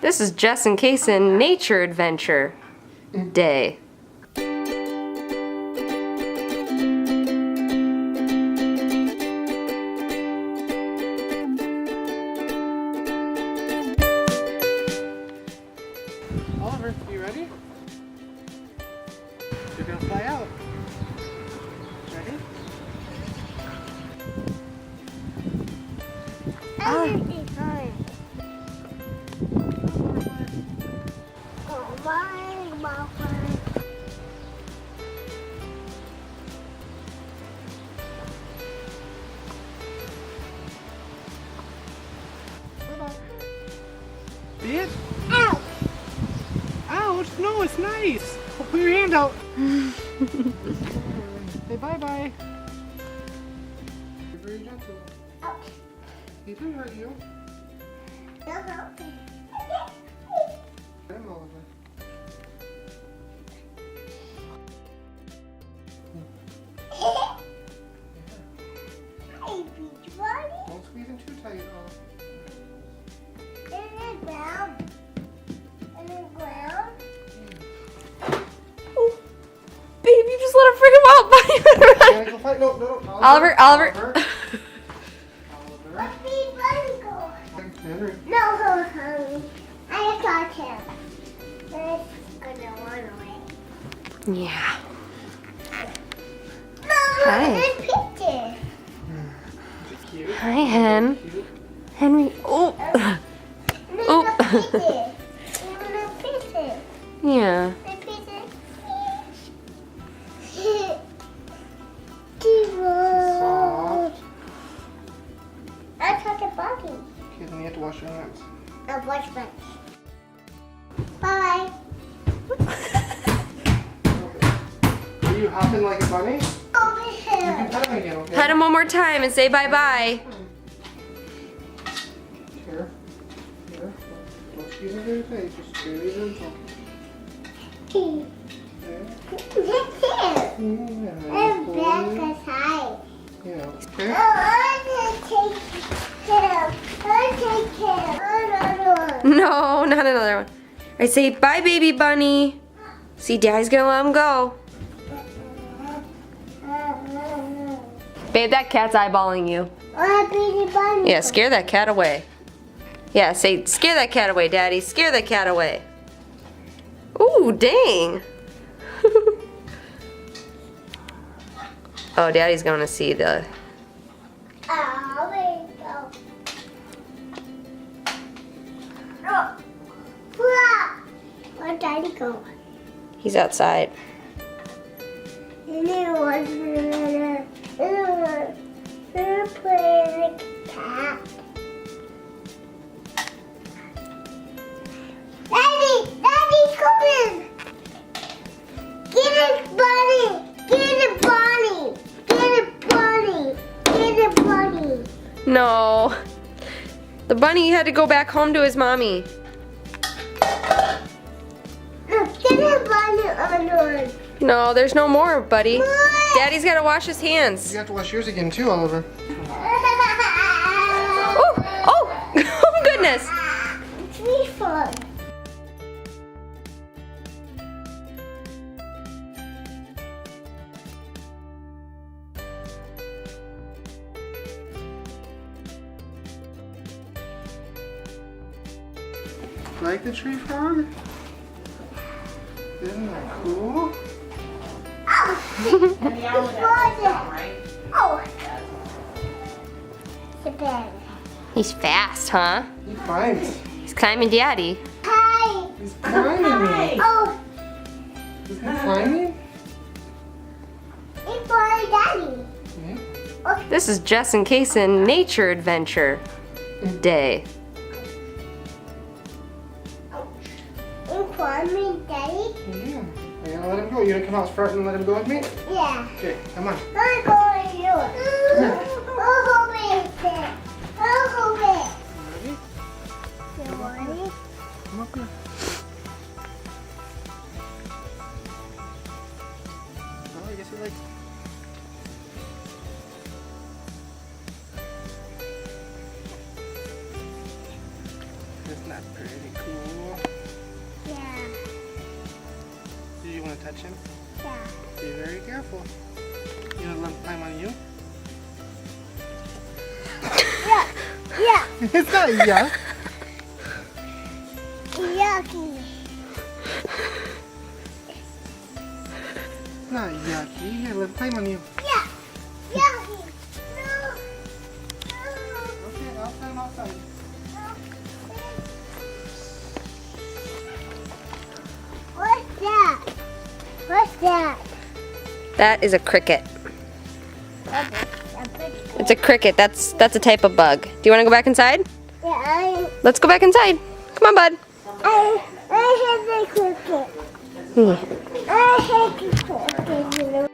This is Jess and Kason Nature Adventure Day. Oliver, you ready? You're gonna fly out. Ready? See it? Ow! Ouch! No, it's nice! Oh, put your hand out. Say bye-bye. You're very gentle. Ouch. He didn't hurt you. No, no. I'm Oliver. Hey, beach buddy. Don't squeeze him too tight. In the ground. In the ground. Baby, just let him freak him out. Gotta go fight. No, no, no. Oliver. Oliver. Let me buddy go. Henry. No, honey. I got him. It's gonna run away. Yeah. No, Hi. it's picture. Cute. Hi, Hen. Cute. Henry. Oh. Look at the picture. Even the picture. Yeah. The picture. Soft. I touched a buggy. Okay, then you have to wash your hands. I'll watch my. Bye. Are you hopping like a bunny? Over You can here. pet him again, okay? Pet him one more time and say bye-bye. Here. Here. Don't squeeze him very tight. Just very gentle. There. That's it. Yeah. I'm back aside. Yeah. Oh, Okay. I can take him. I take him. Another one. No, not another one. I say bye, baby bunny. See, Daddy's gonna let him go. Babe, that cat's eyeballing you. Baby bunny. Yeah, scare that cat away. Yeah, say, scare that cat away, Daddy. Scare that cat away. Ooh, dang. Oh, Daddy's going to see the... Oh, there you go. Oh. Hurrah. Where'd Daddy go? He's outside. Anyone play like a cat. Daddy's coming. Get it, bunny. Get it, bunny. Get it, bunny. Get it, bunny. No. The bunny had to go back home to his mommy. Get it, bunny on. No, there's no more, buddy. What? Daddy's got to wash his hands. You have to wash yours again too, Oliver. Oh, oh, oh goodness. It's really fun. Like the tree frog? Isn't that cool? And the owl right? Oh. The bed. He's fast, huh? He climbs. He's climbing Daddy. Hi. He's climbing. Oh, Is he climbing? it's for Daddy. Yeah. This is Jess and Kason Nature Adventure Day. It's for me, Daddy. Yeah. Are you gonna let him go? You gonna come out front and let him go with me? Yeah. Okay, come on. I'm going to do it. I'll hold it. I'll hold it. Ready? You ready? Come up here. Oh, I guess he likes. Isn't that pretty cool. Yeah. Do you want to touch him? Yeah. Be very careful. You want to let him climb on you? Yeah. Yeah. It's not yuck. Yucky. It's not yucky. Here, let him climb on you. Yeah. Yucky. No. No. Okay, I'll climb outside. What's that? What's that? That is a cricket. A big It's a cricket. That's a type of bug. Do you want to go back inside? Yeah, Let's go back inside. Come on, bud. I hate the cricket. I hate the cricket.